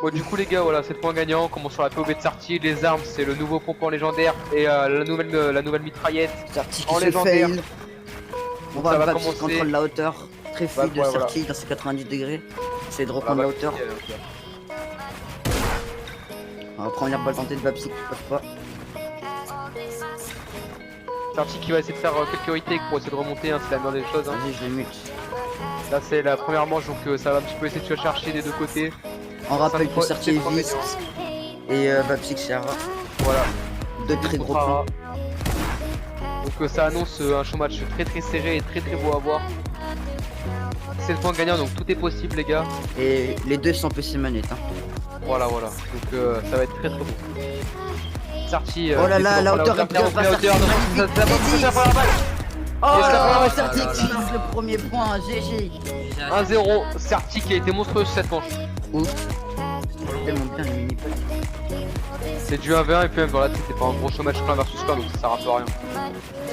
Bon du coup les gars, voilà, c'est le point gagnant. On commence sur la POV de Sarty. Les armes, c'est le nouveau pompon légendaire et la nouvelle mitraillette Sarty qui en se légendaire. fail. On Ça va va Babs qui commencer. contrôle la hauteur. Très fluide de voilà. Sarty dans ses 90 degrés. C'est de reprendre la hauteur. Alors, première balle tentée de Babsy qui passe pas. Sarty qui va essayer de faire quelques retakes pour essayer de remonter, hein, c'est la meilleure des choses. Hein. Vas-y, je les mute. Là c'est la première manche, donc ça va un petit peu essayer de se chercher des deux côtés. On rappelle que Ça, Sarty est vite et Babsy c'est Ara. Voilà. Deux très gros Contre points. Ara. Donc ça annonce un show match très serré et très beau à voir. C'est le point gagnant, donc tout est possible les gars. Et les deux sont PC manettes. Hein. Voilà. Donc ça va être très beau. Sarty. Oh là là, la hauteur est bien bien. Oh Et c'est la là, première Sarty manche. qui lance le premier point, GG. 1-0, Sarty qui a été monstrueux sur cette manche. Ouf. Tellement bien les mini potes. C'est du 1v1 et puis même dans la tête, c'était pas un gros show match clan versus clan, donc ça sert un peu à rien.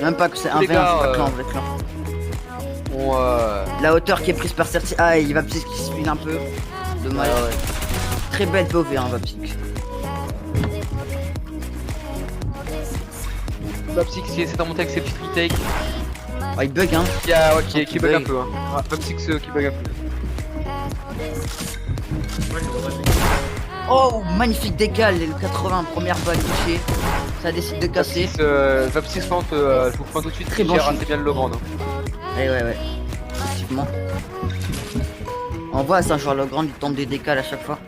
Même pas que c'est un Les 1v1, gars, c'est pas clan, vrai clan. On La hauteur qui est prise par Sarty. Ah, il va psy qui se spin un peu. Dommage. Très belle POV, hein, va psy. Babsix qui essaie de remonter avec ses petites retakes. Ah, il bug, hein. Qui bug un peu. Hein. Ah, Babsix qui bug un peu. Oh, magnifique décal, le 80, première balle touchée. Ça décide de casser. Babsix je vous prends tout de suite, Très il bon gère shoot. assez bien le Logrand. Hein. Ouais. Effectivement. On voit ça, genre le grand, il tente des décals à chaque fois.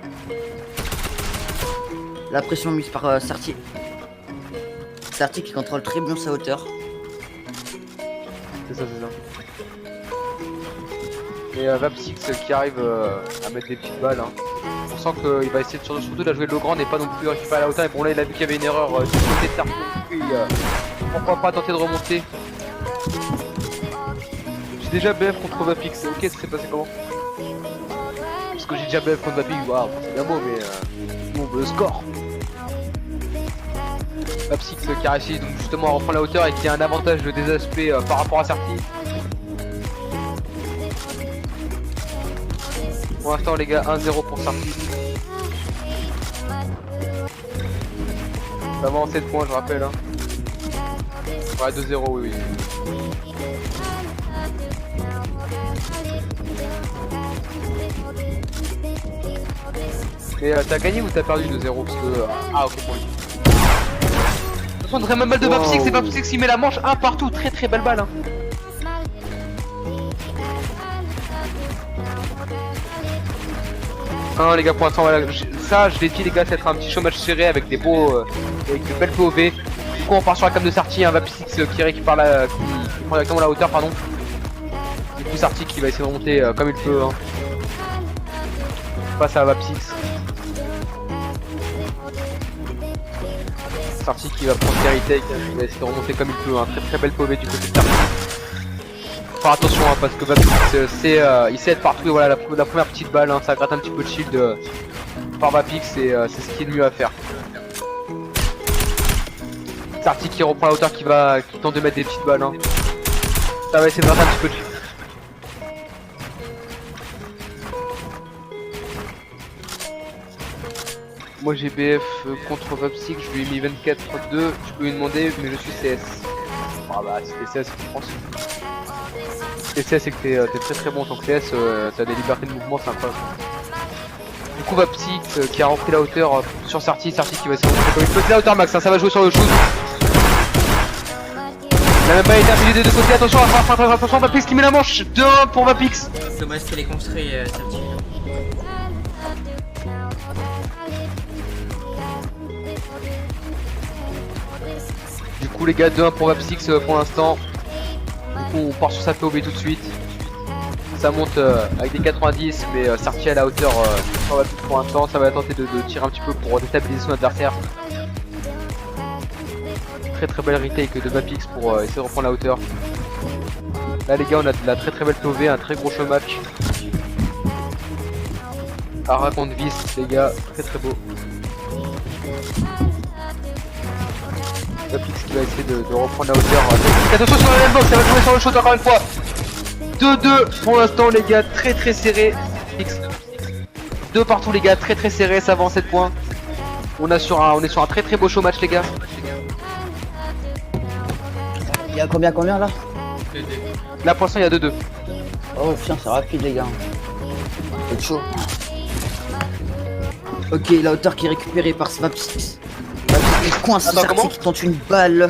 La pression mise par Sarty. Sarty qui contrôle très bien sa hauteur. C'est ça. Et Babsix qui arrive à mettre des petites balles. Hein. On sent qu'il va essayer surtout de la jouer le Logrand et pas non plus récupérer à la hauteur. Et bon là il a vu qu'il y avait une erreur du côté de Sarty. Pourquoi pas tenter de remonter. J'ai déjà BF contre Babsix. Ok, ça s'est passé comment? Parce que j'ai déjà BF contre Babsix, waouh, c'est bien beau, mais bon, le score. Babsix qui a réussi donc justement à reprendre la hauteur et qui a un avantage de des aspects par rapport à Sarty. Pour l'instant les gars, 1-0 pour Sarty. Ça va en 7 points, je rappelle. Hein. Ouais, 2-0, oui. Mais t'as gagné ou t'as perdu 2-0 parce que... Ah ok pour lui. On prendrait même balle de Babsix et Babsix il met la manche un partout, très belle balle. Hein. Hein, les gars, pour l'instant, voilà, ça je l'ai dit les gars, ça va être un petit show match serré avec des beaux, avec de belles POV. Du coup on part sur la cam de Sarty, un Babsix qui récupère qui prend directement la hauteur, pardon. Du coup Sarty qui va essayer de remonter comme il peut. Hein. Passe à Babsix. Sarty qui va prendre ses retakes, il va essayer de remonter comme il peut, hein. Très belle POV du côté de Sarty. Faire attention hein, parce que Babsix il sait être partout et voilà la première petite balle, hein, ça gratte un petit peu de shield par Babsix et c'est ce qui est le mieux à faire. Sarty qui reprend la hauteur qui tente de mettre des petites balles. Hein. Ça va essayer de gratter un petit peu de shield. Moi j'ai BF contre Babsix, je lui ai mis 24-2, je peux lui demander mais je suis CS. Ah bah si t'es CS je pense. Si t'es CS c'est que t'es très bon en tant que CS, t'as des libertés de mouvement, c'est incroyable. Du coup Babsix qui a repris la hauteur sur Sarty qui va essayer de monter comme il peut. C'est la hauteur max, hein, ça va jouer sur le shoot. Il a même pas été appuyé des deux côtés, attention Babsix qui met la manche, 2-1 pour Babsix. Dommage qu'elle est construit Sarty. Du coup les gars 2-1 pour Babsix pour l'instant. Du coup on part sur sa POV tout de suite. Ça monte avec des 90 mais Sarty à la hauteur sur Babsix pour l'instant. Ça va tenter de tirer un petit peu pour déstabiliser son adversaire. Très belle retake de Babsix pour essayer de reprendre la hauteur. Là les gars on a de la très belle POV, un très gros show match. Ara contre Vis les gars, très beau. Babsix qui va essayer de reprendre la hauteur. Attention sur la même box, ça va jouer sur le shoot encore une fois. 2-2 pour l'instant les gars, très serré. Deux partout les gars, très très serré, ça va en 7 points. On est sur un très très beau show match les gars. Il y a combien là? Là pour l'instant il y a 2-2. Oh putain, c'est rapide les gars. C'est chaud. Ok, la hauteur qui est récupérée par Svapsix. Il coince Attends, Sarty comment qui tente une balle.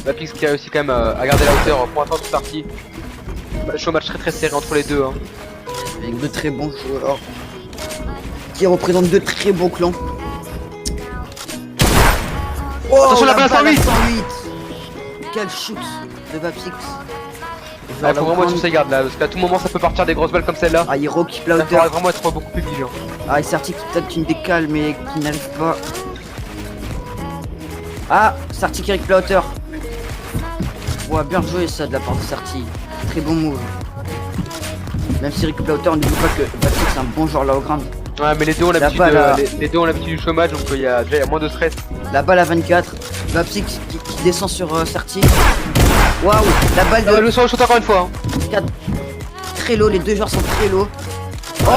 Vapix qui a réussi quand même à garder la hauteur pour l'instant sur Sarty. Show match très très serré entre les deux. Hein. Avec de très bons joueurs. Qui représentent de très beaux clans. Oh, attention la balle à 108. Quel shoot de Vapsix. Il faut vraiment être sur ses gardes là, parce qu'à tout moment ça peut partir des grosses balles comme celle-là. Ah, il rock la Il hauteur. faudra vraiment être beaucoup plus vigilant. Ah, et Sarty qui tente une décale mais qui n'arrive pas. Ah, Sarty qui récupère la hauteur. Ouais, bien joué ça de la part de Sarty. Très bon move. Même s'il récupère la hauteur, on ne dit pas que Vapsix c'est un bon joueur là au ground. Ouais mais les deux ont l'habitude balle à- les deux ont l'habitude du show match donc il y a moins de stress. La balle à 24. Vapsix qui descend sur Sarty. Waouh, la balle de Le shoot encore une fois. Hein. 4. Très low, les deux joueurs sont très low. Oh,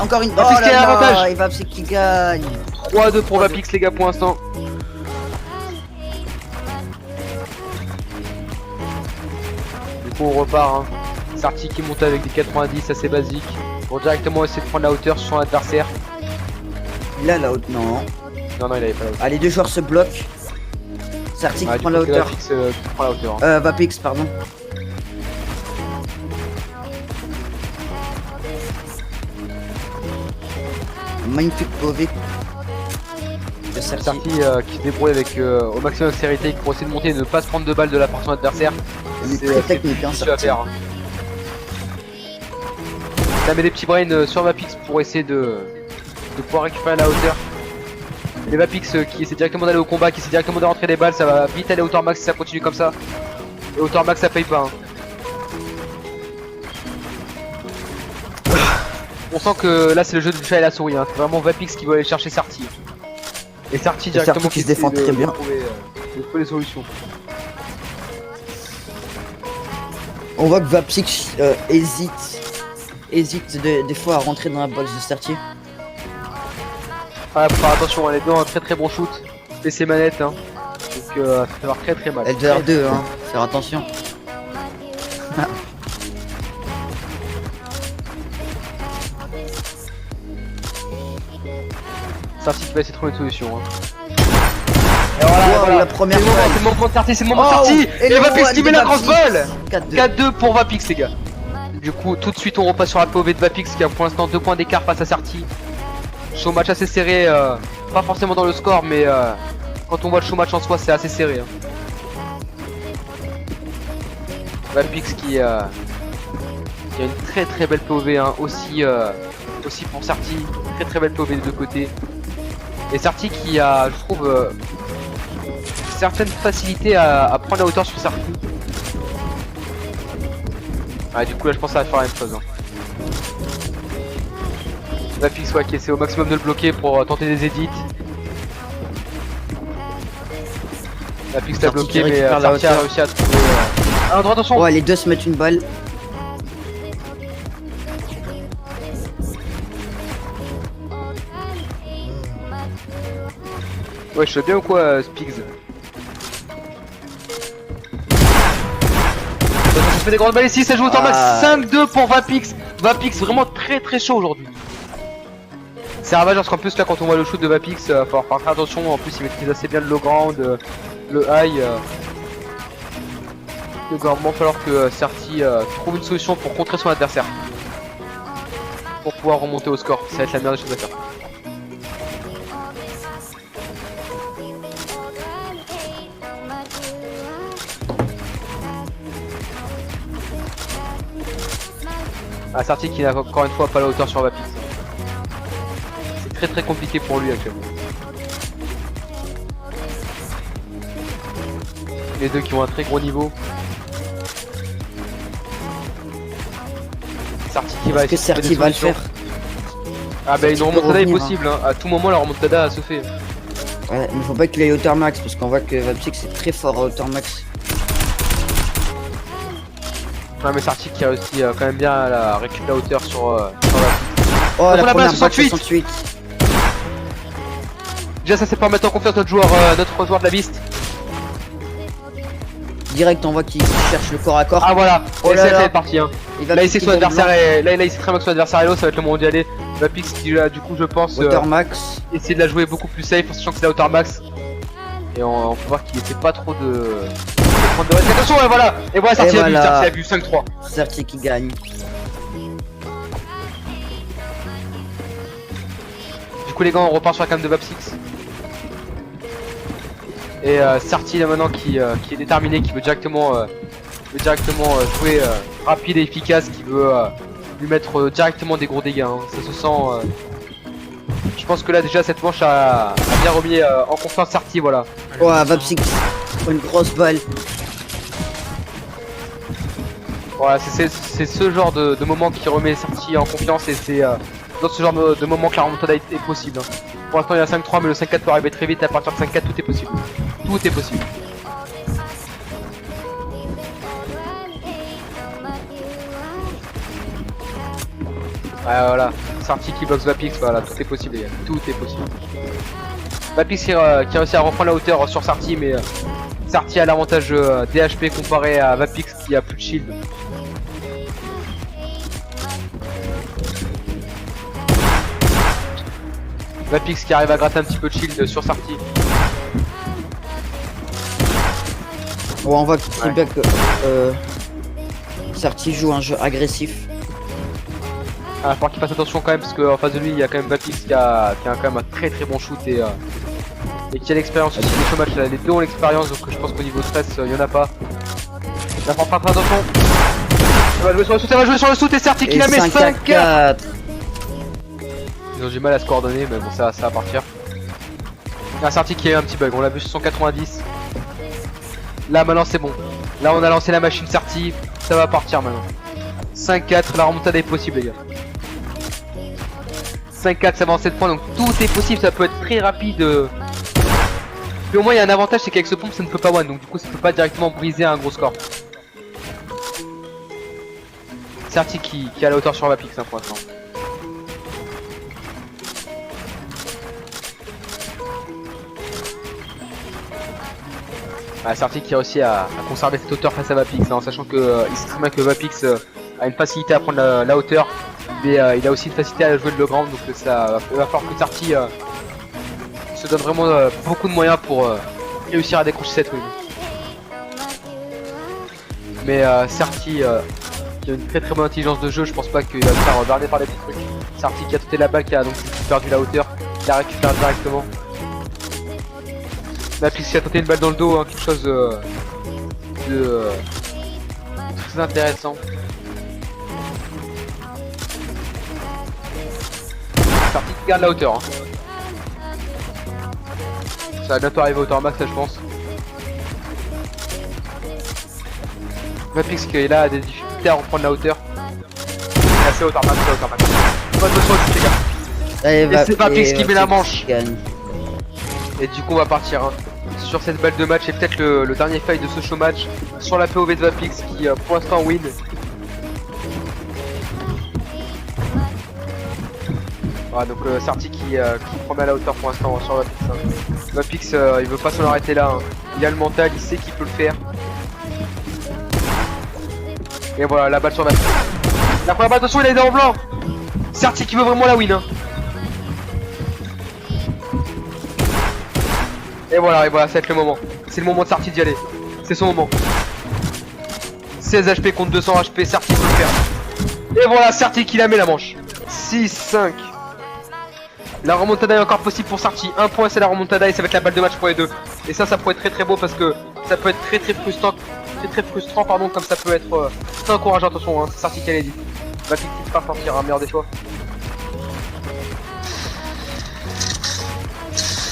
encore une. Vapix Oh qui a là là, l'avantage. et Vapsix qui gagne. 3-2 pour Vapix les gars pour l'instant. Du coup on repart. Hein. Sarty qui monte avec des 90 assez basiques. Pour directement essayer de prendre la hauteur sur son adversaire. Il a la haute, non. Non il avait pas la hauteur. Ah, les deux joueurs se bloquent. Sarty qui Ah, prend du la coup, c'est hauteur. Vapix qui prend la hauteur. Hein. Vapix, pardon. Magnifique POV de Sarty. Sarty qui se débrouille avec au maximum de sécurité pour essayer de monter et ne pas se prendre de balles de la part de son adversaire. Il est C'est très technique, hein, difficile à Sarty. faire. Hein. Ça met des petits brains sur Vapix pour essayer de pouvoir récupérer la hauteur. Les Vapix qui essaient directement d'aller au combat, qui essaient directement de rentrer des balles, ça va vite aller hauteur max si ça continue comme ça. Et hauteur max ça paye pas. Hein. On sent que là c'est le jeu du chat et la souris, hein. C'est vraiment Vapix qui va aller chercher Sarty. Et Sarty directement Sarty qui se essaie défend très bien. de trouver des solutions. On voit que Vapsix hésite des fois à rentrer dans la box de Sarty. Ouais, faut faire attention, les deux ont un très très bon shoot. Et ses manettes, hein. Donc ça fait avoir très très mal. LDR2, hein, faire attention. Sarty qui va essayer de trouver une solution. Hein. Wow, la première C'est le moment de Sarty, c'est le moment de Oh, Sarty. et Et le Vapix one qui de met la Vapix. grosse balle. 4-2. 4-2 pour Vapix les gars. Du coup tout de suite on repasse sur la POV de Vapix qui a pour l'instant 2 points d'écart face à Sarty. Show match assez serré, pas forcément dans le score mais quand on voit le show match en soi c'est assez serré. Hein. Vapix qui a une très très belle POV hein, aussi pour Sarty, très très belle POV des deux côtés. Et Sarty qui a, je trouve, certaines facilités à prendre la hauteur sur Sarty. Ah, du coup là je pense que ça va faire la même chose. Hein. Vapix ouais, qui essaie au maximum de le bloquer pour tenter des edits. Vapix l'a Sarty bloqué qui mais récupère la Sarty a hauteur. réussi à trouver... Ah non, attention. Ouais, les deux se mettent une balle. Ouais, je sais bien ou quoi, Spigs. Ça fait des grandes balles ici, ça joue au temps max. Ah. 5-2 pour Vapix. Vapix vraiment très très chaud aujourd'hui. C'est ravageur parce qu'en plus là quand on voit le shoot de Vapix, faut falloir faire très attention. En plus il maîtrise assez bien le low ground, le high. Donc il va vraiment falloir que Sarty trouve une solution pour contrer son adversaire. Pour pouvoir remonter au score, ça va être la meilleure des choses à faire. Ah, Sarty qui n'a encore une fois pas la hauteur sur Vapix. C'est très très compliqué pour lui actuellement. Les deux qui ont un très gros niveau. Sarty qui va Est-ce que essayer de trouver Sarty des va le solutions. faire? Ah bah une Sarty peut remontada est revenir, possible, hein. À tout moment la remontada se fait. Ouais, mais faut pas qu'il ait hauteur max parce qu'on voit que Vapsix c'est très fort à hauteur max. Non mais Sarti qui a réussi quand même bien à récupérer la hauteur sur la... Oh, la la balle, première balle 68. 68. Déjà ça c'est pour mettre en confiance notre joueur de la Beast. Direct, on voit qu'il cherche le corps à corps. Ah voilà, Oh et là c'est là. parti hein. Il va Là il sait que son piquer adversaire blanc. est... Là il sait très bien que son adversaire est low, ça va être le moment d'y aller. Vapix qui du coup je pense Water max. essayer de la jouer beaucoup plus safe en sachant que c'est la hauteur max. Et on peut voir qu'il essaie pas trop de prendre de risques. Attention et voilà. Et voilà Sarti Et a bu, voilà. Sarti a bu 5-3. Certi qui gagne. Du coup les gars on repart sur la cam de Vapsix. Et Sarti là maintenant qui est déterminé, qui veut directement jouer rapide et efficace, qui veut lui mettre directement des gros dégâts. Hein. Ça se sent. Je pense que là déjà cette manche a bien remis en confiance Sarti, voilà. Oh, Vapsix. Une grosse balle. Voilà, c'est ce genre de moment qui remet Sarti en confiance et c'est dans ce genre de moment que la remontada est possible. Hein. Pour l'instant il y a 5-3 mais le 5-4 peut arriver très vite, à partir de 5-4 tout est possible. Tout est possible. Ouais voilà, Sarti qui boxe Vapix, voilà, tout est possible les gars, tout est possible. Vapix qui a réussi à reprendre la hauteur sur Sarti mais Sarti a l'avantage DHP comparé à Vapix qui a plus de shield. Vapix qui arrive à gratter un petit peu de shield sur Sarti. Oh, on voit très bien que Certi joue un jeu agressif. Ah, faut qu'il fasse attention quand même parce qu'en face de lui il y a quand même Vapix qui a quand même un très bon shoot et qui a l'expérience aussi des showmatch. Les deux ont l'expérience donc je pense qu'au niveau stress il y en a pas. Il va faire attention. Elle va jouer sur le shoot, elle va jouer sur le shoot et Certi qui la met 5-4. Ils ont du mal à se coordonner mais bon ça va partir. Il y a Certi qui a eu un petit bug, on l'a vu sur 190. Là maintenant c'est bon. Là on a lancé la machine Certi, ça va partir maintenant. 5-4, la remontada est possible les gars. 5-4 ça va en 7 points donc tout est possible, ça peut être très rapide. Mais au moins il y a un avantage, c'est qu'avec ce pompe ça ne peut pas one donc du coup ça peut pas directement briser un gros score. Certi qui a la hauteur sur Vapix hein, pour l'instant. Certi qui a réussi à conserver cette hauteur face à Vapix, hein, en sachant que il sait très bien que Vapix a une facilité à prendre la hauteur, mais il a aussi une facilité à jouer le ground, donc ça va falloir que Certi se donne vraiment beaucoup de moyens pour réussir à décrocher cette win. Mais Certi qui a une très bonne intelligence de jeu, je pense pas qu'il va se faire berner par des petits trucs. Certi qui a tenté la balle, qui a donc perdu la hauteur, qui la récupère directement. Vapix qui a tenté une balle dans le dos, hein, quelque chose de très intéressant. Certi qui garde la hauteur. Hein. Ça va bientôt arriver à hauteur max là je pense. Vapix qui est là a des difficultés à reprendre la hauteur. Là c'est hauteur max, Pas de choix les gars. Et c'est Vapix qui met la manche. Et du coup on va partir hein, sur cette balle de match et peut-être le dernier fight de ce show match sur la POV de Vapix qui pour l'instant win. Voilà donc Certi qui promet à la hauteur pour l'instant sur Vapix. Hein. Vapix il veut pas s'en arrêter là, hein. Il a le mental, il sait qu'il peut le faire. Et voilà la balle sur Vapix. La première balle, attention il a les dents en blanc. Certi qui veut vraiment la win hein. Et voilà, ça va être le moment. C'est le moment de Certi d'y aller. C'est son moment. 16 HP contre 200 HP, Certi peut le faire. Et voilà, Certi qui la met la manche. 6-5. La remontada est encore possible pour Certi. 1 point c'est la remontada et ça va être la balle de match pour les deux. Et ça pourrait être très beau parce que ça peut être très frustrant. Très frustrant pardon, comme ça peut être très encourageant. Attention, hein, c'est Certi qui a dit. Vapix qui fera sortir un meilleur des choix.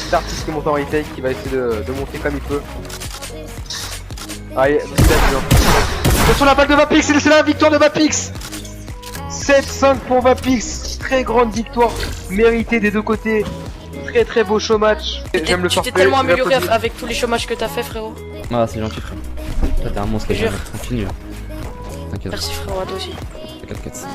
Certi qui monte en retake, qui va essayer de monter comme il peut. Allez, il a vu, hein. Sur la balle de Vapix, c'est la victoire de Vapix. 7-5 pour Vapix, très grande victoire, méritée des deux côtés. Très beau show match. J'aime le Tu t'es tellement amélioré avec tous les chômages que t'as fait frérot. Ah c'est gentil frère. Toi t'es un monstre, Je jure. continue. t'inquiète. Merci frérot, à toi aussi. T'inquiète.